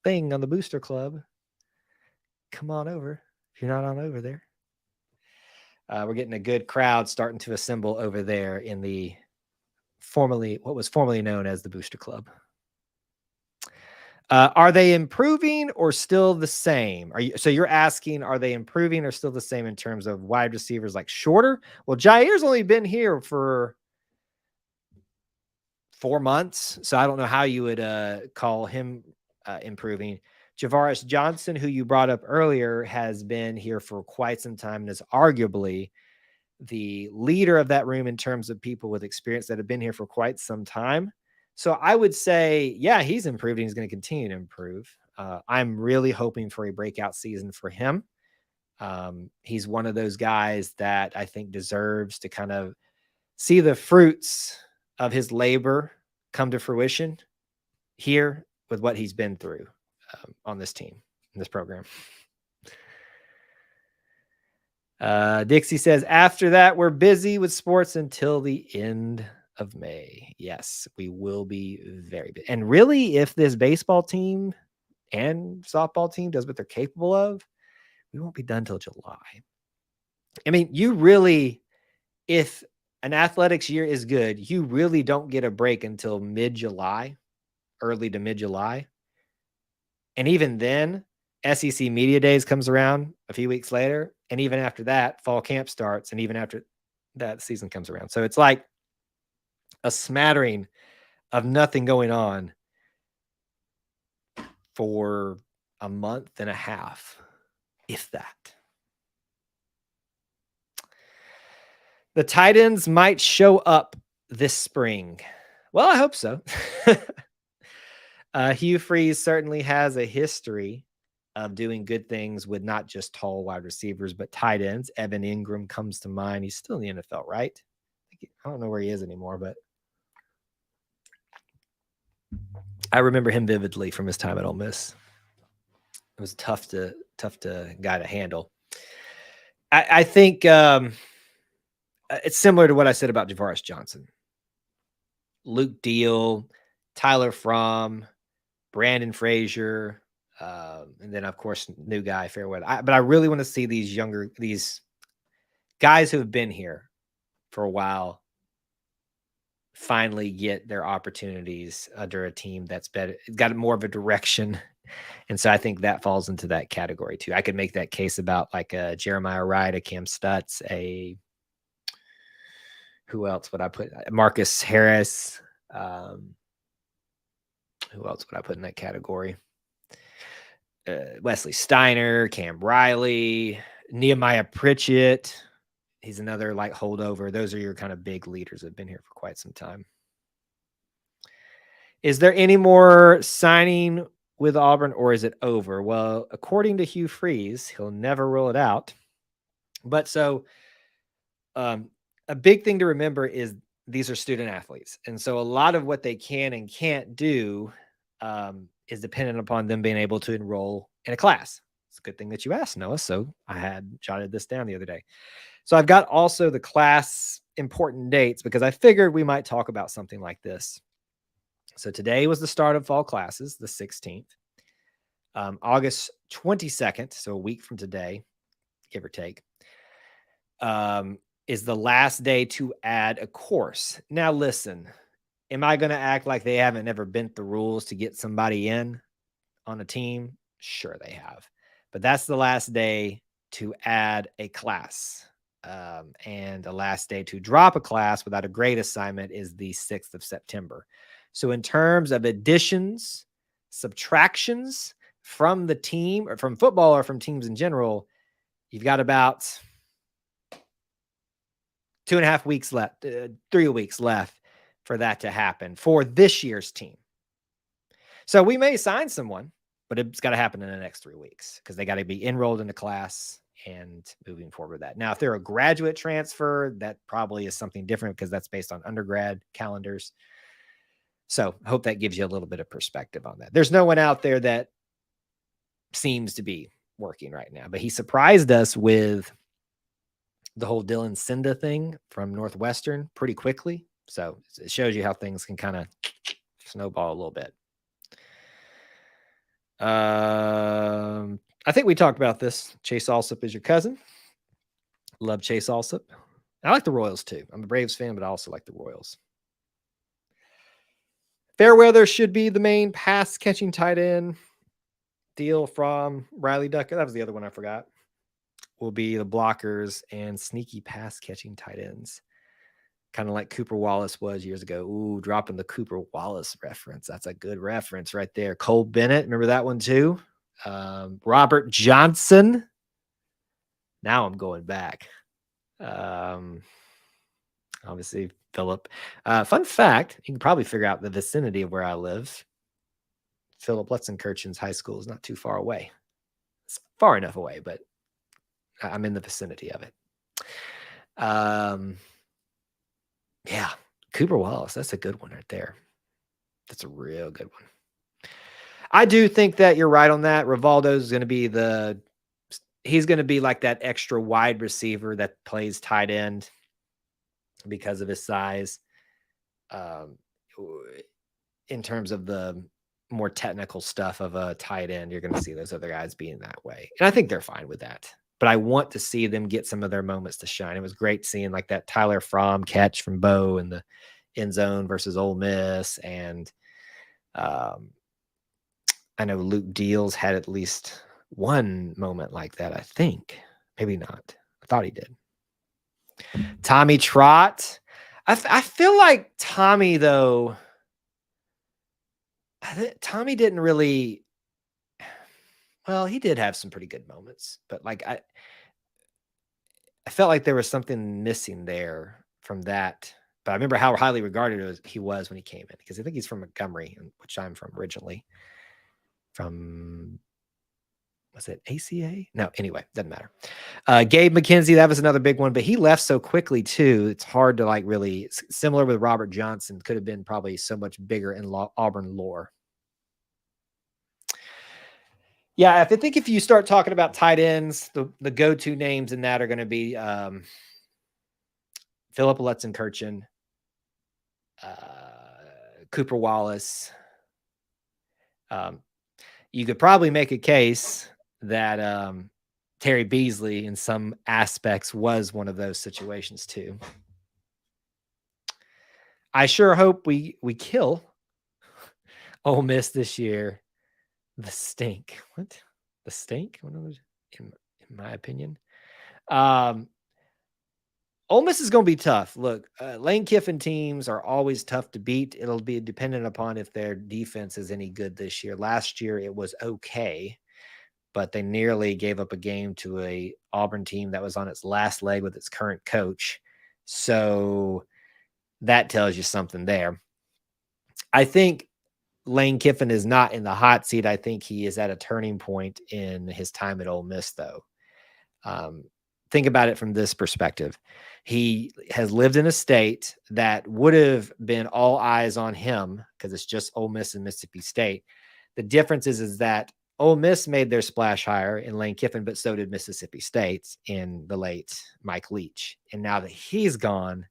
thing on the Booster Club. Come on over if you're not on over there. We're getting a good crowd starting to assemble over there in the what was formerly known as the Booster Club. Are they improving or still the same? So you're asking, are they improving or still the same in terms of wide receivers like shorter? Well, Jair's only been here for 4 months, so I don't know how you would call him improving. Javaris Johnson, who you brought up earlier, has been here for quite some time and is arguably the leader of that room in terms of people with experience that have been here for quite some time. So I would say, yeah, he's improving. He's going to continue to improve. I'm really hoping for a breakout season for him. He's one of those guys that I think deserves to kind of see the fruits of his labor come to fruition here with what he's been through on this team, in this program. Dixie says, after that, we're busy with sports until the end of May. Yes, we will be very busy. And really, if this baseball team and softball team does what they're capable of, we won't be done till July. I mean, you really, if an athletics year is good, you really don't get a break until mid-July, early to mid-July. And even then, SEC Media Days comes around a few weeks later. And even after that, fall camp starts. And even after that, the season comes around. So it's like a smattering of nothing going on for a month and a half, if that. The tight ends might show up this spring. Well, I hope so. Hugh Freeze certainly has a history of doing good things with not just tall wide receivers, but tight ends. Evan Ingram comes to mind. He's still in the NFL, right? I don't know where he is anymore, but I remember him vividly from his time at Ole Miss. was tough to guy to handle. I think it's similar to what I said about Javaris Johnson. Luke Deal, Tyler Fromm, Brandon Frazier, and then of course new guy Fairweather. But I really want to see these guys who have been here for a while finally get their opportunities under a team that's better, got more of a direction. And so I think that falls into that category too. I could make that case about like a Jeremiah Wright, a Cam Stutz, who else would I put? Marcus Harris. Who else would I put in that category? Wesley Steiner, Cam Riley, Nehemiah Pritchett. He's another like holdover. Those are your kind of big leaders that have been here for quite some time. Is there any more signing with Auburn, or is it over? Well, according to Hugh Freeze, he'll never rule it out. But so a big thing to remember is these are student athletes. And so a lot of what they can and can't do is dependent upon them being able to enroll in a class. It's a good thing that you asked, Noah. So I had jotted this down the other day. So I've got also the class important dates because I figured we might talk about something like this. So today was the start of fall classes, the 16th. August 22nd, so a week from today, give or take, is the last day to add a course. Now, listen, am I going to act like they haven't ever bent the rules to get somebody in on a team? Sure, they have. But that's the last day to add a class. And the last day to drop a class without a grade assignment is the 6th of September. So in terms of additions, subtractions from the team or from football or from teams in general, you've got about 2.5 weeks left, 3 weeks left for that to happen for this year's team. So we may sign someone, but it's got to happen in the next 3 weeks because they got to be enrolled in the class and moving forward with that. Now, if they're a graduate transfer, that probably is something different because that's based on undergrad calendars. So I hope that gives you a little bit of perspective on that. There's no one out there that seems to be working right now, but he surprised us with the whole Dylan Cinda thing from Northwestern pretty quickly. So it shows you how things can kind of snowball a little bit. I think we talked about this. Chase Alsop is your cousin. Love Chase Alsop. I like the Royals too. I'm a Braves fan, but I also like the Royals. Fairweather should be the main pass catching tight end. Deal from Riley Ducker. That was the other one I forgot. Will be the blockers and sneaky pass catching tight ends. Kind of like Cooper Wallace was years ago. Ooh, dropping the Cooper Wallace reference. That's a good reference right there. Cole Bennett. Remember that one too? Robert Johnson. Now I'm going back. Obviously, Philip. Fun fact, you can probably figure out the vicinity of where I live. Philip Lutzenkirchen's high school is not too far away. It's far enough away, but I'm in the vicinity of it. Yeah, Cooper Wallace. That's a good one right there. That's a real good one. I do think that you're right on that. Rivaldo is going to be he's going to be like that extra wide receiver that plays tight end because of his size. In terms of the more technical stuff of a tight end, you're going to see those other guys being that way. And I think they're fine with that. But I want to see them get some of their moments to shine. It was great seeing like that Tyler Fromm catch from Bo in the end zone versus Ole Miss. And I know Luke Deals had at least one moment like that, I think. Maybe not. I thought he did. Tommy Trott. I feel like Tommy, though, Tommy didn't really, well, he did have some pretty good moments, but like I felt like there was something missing there from that. But I remember how highly regarded he was when he came in, because I think he's from Montgomery, which I'm from originally. From, was it ACA? No, anyway, doesn't matter. Gabe McKenzie, that was another big one, but he left so quickly too. It's hard to like really, similar with Robert Johnson, could have been probably so much bigger in Auburn lore. Yeah, I think if you start talking about tight ends, the go-to names in that are going to be Philip Lutzenkirchen, Cooper Wallace. You could probably make a case that Terry Beasley, in some aspects, was one of those situations too. I sure hope we kill Ole Miss this year. The stink. What? The stink? What was, in my opinion. Ole Miss is going to be tough. Look, Lane Kiffin teams are always tough to beat. It'll be dependent upon if their defense is any good this year. Last year it was okay, but they nearly gave up a game to a Auburn team that was on its last leg with its current coach. So that tells you something there. I think Lane Kiffin is not in the hot seat. I think he is at a turning point in his time at Ole Miss, though. Think about it from this perspective. He has lived in a state that would have been all eyes on him because it's just Ole Miss and Mississippi State. The difference is that Ole Miss made their splash hire in Lane Kiffin, but so did Mississippi State in the late Mike Leach. And now that he's gone,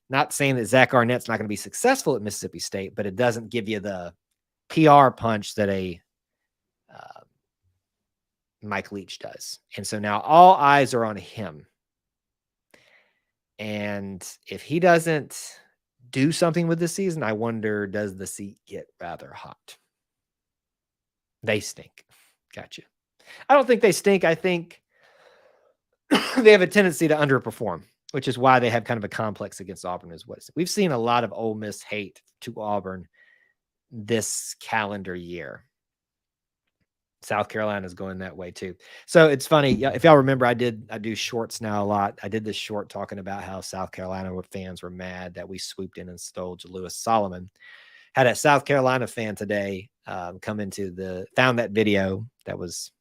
not saying that Zach Arnett's not going to be successful at Mississippi State, but it doesn't give you the PR punch that a Mike Leach does. And so now all eyes are on him. And if he doesn't do something with this season, I wonder, does the seat get rather hot? They stink. Gotcha. I don't think they stink. I think they have a tendency to underperform, which is why they have kind of a complex against Auburn as well. We've seen a lot of Ole Miss hate to Auburn this calendar year. South Carolina is going that way too. So it's funny. If y'all remember, I do shorts now a lot. I did this short talking about how South Carolina fans were mad that we swooped in and stole Jalewis Solomon. Had a South Carolina fan today come into found that video that was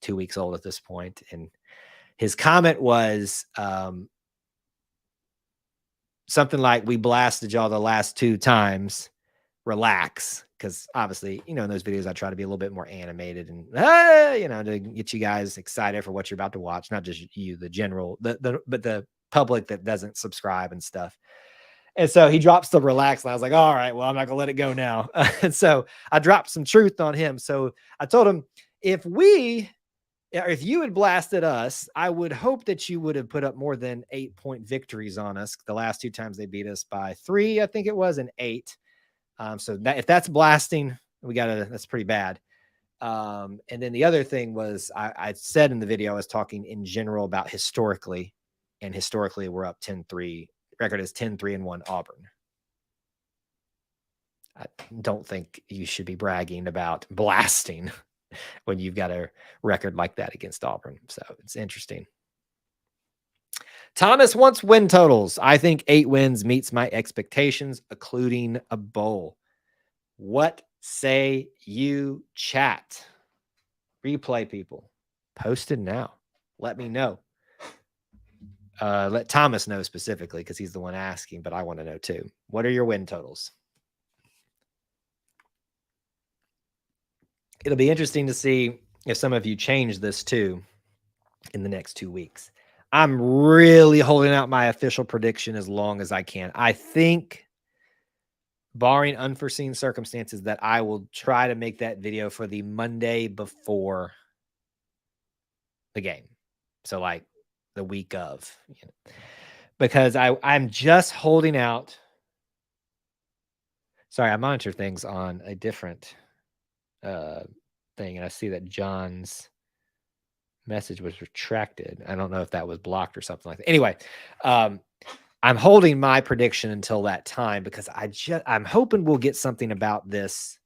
2 weeks old at this point. And his comment was something like, "We blasted y'all the last 2 times. Relax." Because obviously, in those videos, I try to be a little bit more animated and, to get you guys excited for what you're about to watch. Not just you, the general, but the public that doesn't subscribe and stuff. And so he drops the relax. And I was like, all right, well, I'm not going to let it go now. And so I dropped some truth on him. So I told him, if you had blasted us, I would hope that you would have put up more than 8-point victories on us. The last 2 times they beat us by 3, I think it was, and 8. So that if that's blasting, that's pretty bad. And then the other thing was I said in the video, I was talking in general about historically, and historically we're up 10-3. Record is 10-3-1 Auburn. I don't think you should be bragging about blasting when you've got a record like that against Auburn. So it's interesting. Thomas wants win totals. I think 8 wins meets my expectations, including a bowl. What say you, chat? Replay people. Post it now. Let me know. Let Thomas know specifically because he's the one asking, but I want to know too. What are your win totals? It'll be interesting to see if some of you change this too in the next 2 weeks. I'm really holding out my official prediction as long as I can. I think, barring unforeseen circumstances, that I will try to make that video for the Monday before the game. So like the week of, because I'm just holding out. Sorry, I monitor things on a different thing, and I see that John's message was retracted. I don't know if that was blocked or something like that. Anyway, I'm holding my prediction until that time because I'm hoping we'll get something about this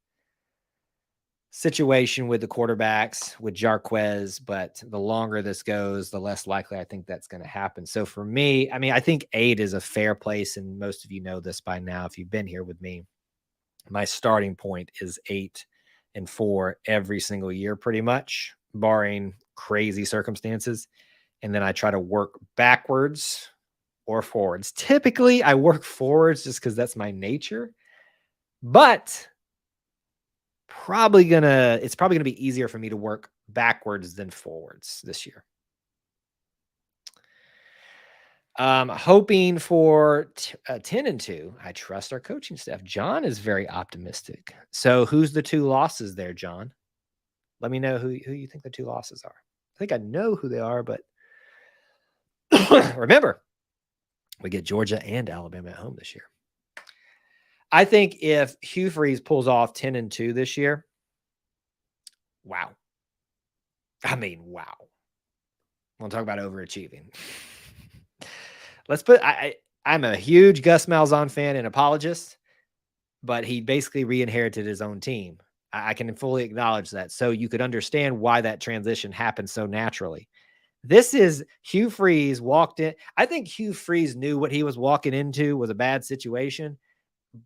situation with the quarterbacks with Jarquez, but the longer this goes, the less likely I think that's going to happen. So for me, I think 8 is a fair place, and most of you know this by now if you've been here with me. My starting point is 8-4 every single year, pretty much, barring crazy circumstances. And then I try to work backwards or forwards. Typically, I work forwards just because that's my nature. But probably gonna be easier for me to work backwards than forwards this year. Hoping for 10-2. I trust our coaching staff. John is very optimistic. So who's the two losses there, John? Let me know who you think the two losses are. I think I know who they are, but remember, we get Georgia and Alabama at home this year. I think if Hugh Freeze pulls off 10-2 this year, wow. I mean, wow. We'll talk about overachieving. Let's put I'm a huge Gus Malzahn fan and apologist, but he basically re-inherited his own team. I can fully acknowledge that. So you could understand why that transition happened so naturally. This is Hugh Freeze walked in. I think Hugh Freeze knew what he was walking into was a bad situation,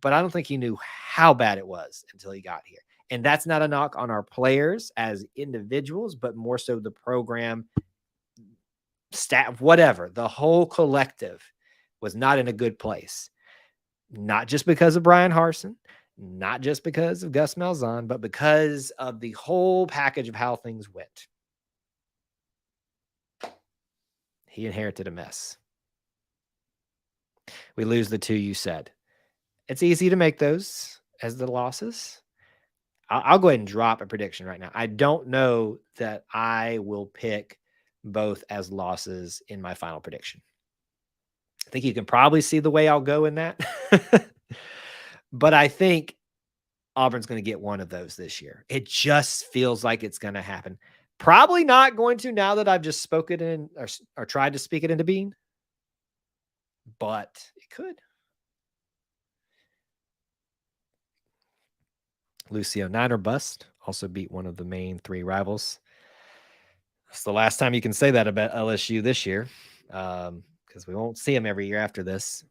but I don't think he knew how bad it was until he got here. And that's not a knock on our players as individuals, but more so the program, staff, whatever. The whole collective was not in a good place. Not just because of Brian Harsin, not just because of Gus Malzahn, but because of the whole package of how things went. He inherited a mess. We lose the two you said. It's easy to make those as the losses. I'll go ahead and drop a prediction right now. I don't know that I will pick both as losses in my final prediction. I think you can probably see the way I'll go in that. But I think Auburn's going to get one of those this year. It just feels like it's going to happen. Probably not going to now that I've just spoken in or tried to speak it into being, but it could. Lucio, Niner bust, also beat one of the main three rivals. It's the last time you can say that about LSU this year, because we won't see them every year after this.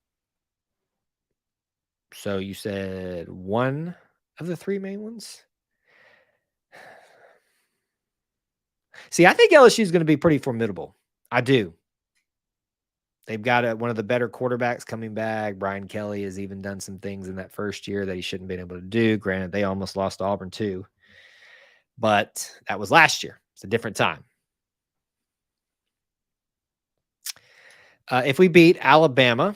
So you said one of the three main ones? See, I think LSU is going to be pretty formidable. I do. They've got one of the better quarterbacks coming back. Brian Kelly has even done some things in that first year that he shouldn't have been able to do. Granted, they almost lost to Auburn too. But that was last year. It's a different time. If we beat Alabama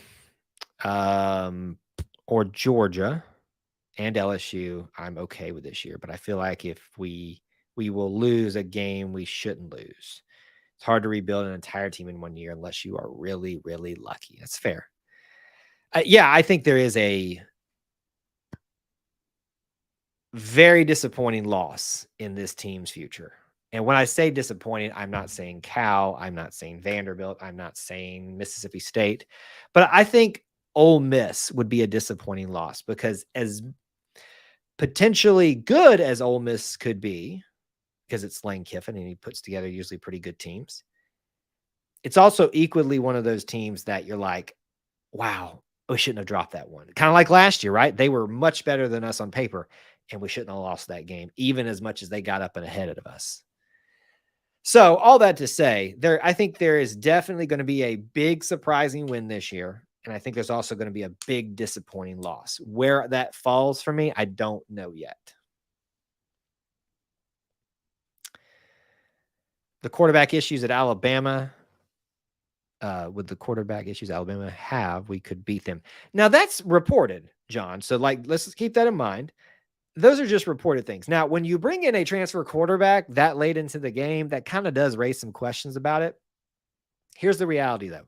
or Georgia and LSU, I'm okay with this year. But I feel like if we will lose a game we shouldn't lose. It's hard to rebuild an entire team in 1 year unless you are really, really lucky. That's fair. Yeah, I think there is a very disappointing loss in this team's future. And when I say disappointing, I'm not saying Cal, I'm not saying Vanderbilt, I'm not saying Mississippi State, but I think Ole Miss would be a disappointing loss because as potentially good as Ole Miss could be, because it's Lane Kiffin and he puts together usually pretty good teams, it's also equally one of those teams that you're like, wow, we shouldn't have dropped that one. Kind of like last year, right? They were much better than us on paper, and we shouldn't have lost that game, even as much as they got up and ahead of us. So all that to say, I think there is definitely going to be a big surprising win this year. And I think there's also going to be a big disappointing loss. Where that falls for me, I don't know yet. The quarterback issues at Alabama, with the quarterback issues Alabama have, we could beat them. Now that's reported, John. So let's keep that in mind. Those are just reported things. Now, when you bring in a transfer quarterback that late into the game, that kind of does raise some questions about it. Here's the reality, though.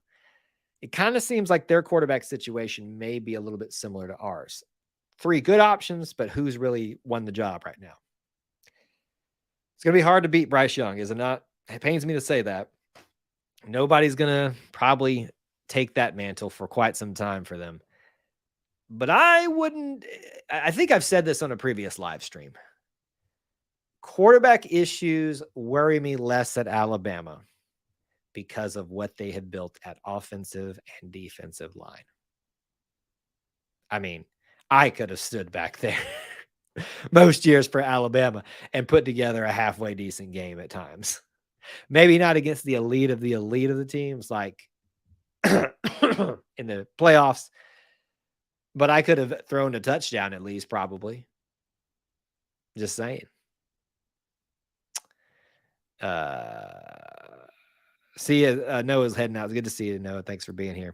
It kind of seems like their quarterback situation may be a little bit similar to ours. 3 good options, but who's really won the job right now? It's going to be hard to beat Bryce Young, is it not? It pains me to say that. Nobody's going to probably take that mantle for quite some time for them. But I think I've said this on a previous live stream. Quarterback issues worry me less at Alabama because of what they have built at offensive and defensive line. I mean, I could have stood back there most years for Alabama and put together a halfway decent game at times. Maybe not against the elite of the teams like in the playoffs, but I could have thrown a touchdown at least, probably. Just saying. See you. Noah's heading out. It's good to see you, Noah. Thanks for being here.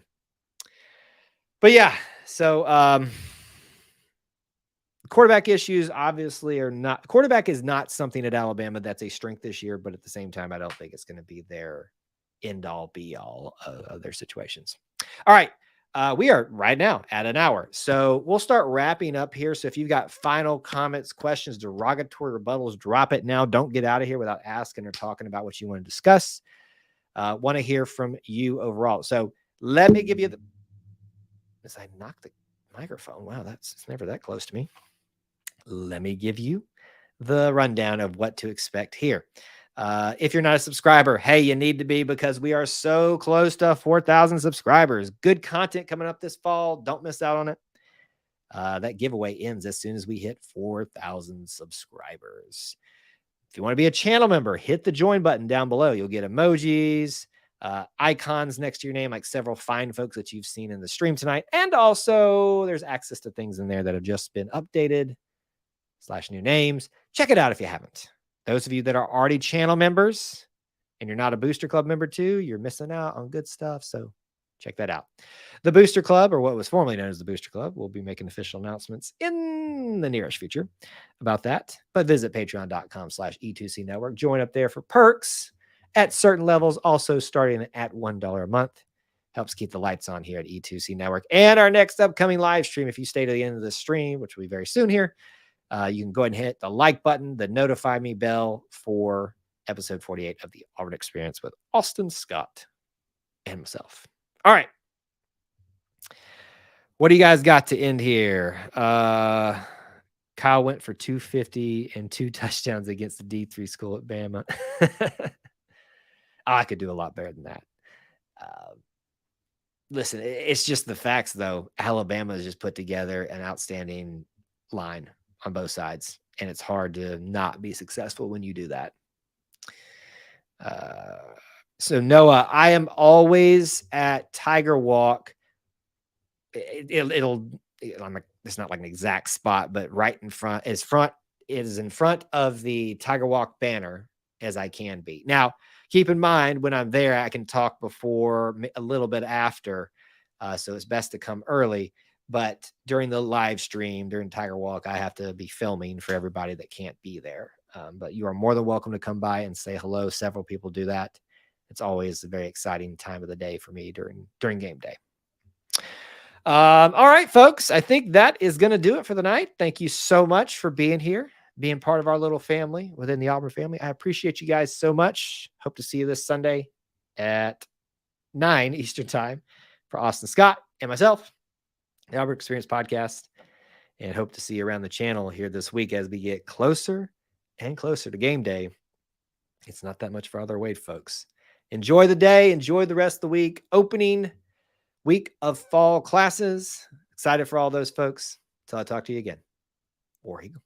But yeah, so quarterback issues obviously are not. Quarterback is not something at Alabama that's a strength this year, but at the same time, I don't think it's going to be their end all be all of their situations. All right. We are right now at an hour. So we'll start wrapping up here. So if you've got final comments, questions, derogatory rebuttals, drop it now. Don't get out of here without asking or talking about what you want to discuss. Want to hear from you overall. So let me give you the, as I knock the microphone. Wow, it's never that close to me. Let me give you the rundown of what to expect here. If you're not a subscriber, hey, you need to be, because we are so close to 4,000 subscribers. Good content coming up this fall. Don't miss out on it. That giveaway ends as soon as we hit 4,000 subscribers. If you want to be a channel member, hit the join button down below. You'll get emojis, icons next to your name, like several fine folks that you've seen in the stream tonight. And also there's access to things in there that have just been updated / new names. Check it out if you haven't. Those of you that are already channel members and you're not a Booster Club member too, you're missing out on good stuff. So check that out. The Booster Club, or what was formerly known as the Booster Club, will be making official announcements in the nearest future about that. But visit patreon.com/E2C Network. Join up there for perks at certain levels, also starting at $1 a month. Helps keep the lights on here at E2C Network. And our next upcoming live stream, if you stay to the end of the stream, which will be very soon here, you can go ahead and hit the like button, the notify me bell for episode 48 of the Auburn Experience with Austin Scott and myself. All right. What do you guys got to end here? Kyle went for 250 and 2 touchdowns against the D3 school at Bama. I could do a lot better than that. Listen, it's just the facts, though. Alabama has just put together an outstanding line on both sides, and it's hard to not be successful when you do that. So Noah, I am always at Tiger Walk. It's not like an exact spot, but right in front is in front of the Tiger Walk banner as I can be. Now, keep in mind, when I'm there, I can talk before, a little bit after. So it's best to come early. But during the live stream, during Tiger Walk, I have to be filming for everybody that can't be there. But you are more than welcome to come by and say hello. Several people do that. It's always a very exciting time of the day for me during game day. All right, folks, I think that is going to do it for the night. Thank you so much for being here, being part of our little family within the Auburn family. I appreciate you guys so much. Hope to see you this Sunday at 9 Eastern time for Austin Scott and myself, the Auburn Experience podcast, and hope to see you around the channel here this week as we get closer and closer to game day. It's not that much farther away, folks. Enjoy the day. Enjoy the rest of the week. Opening week of fall classes. Excited for all those folks. Until I talk to you again. War Eagle.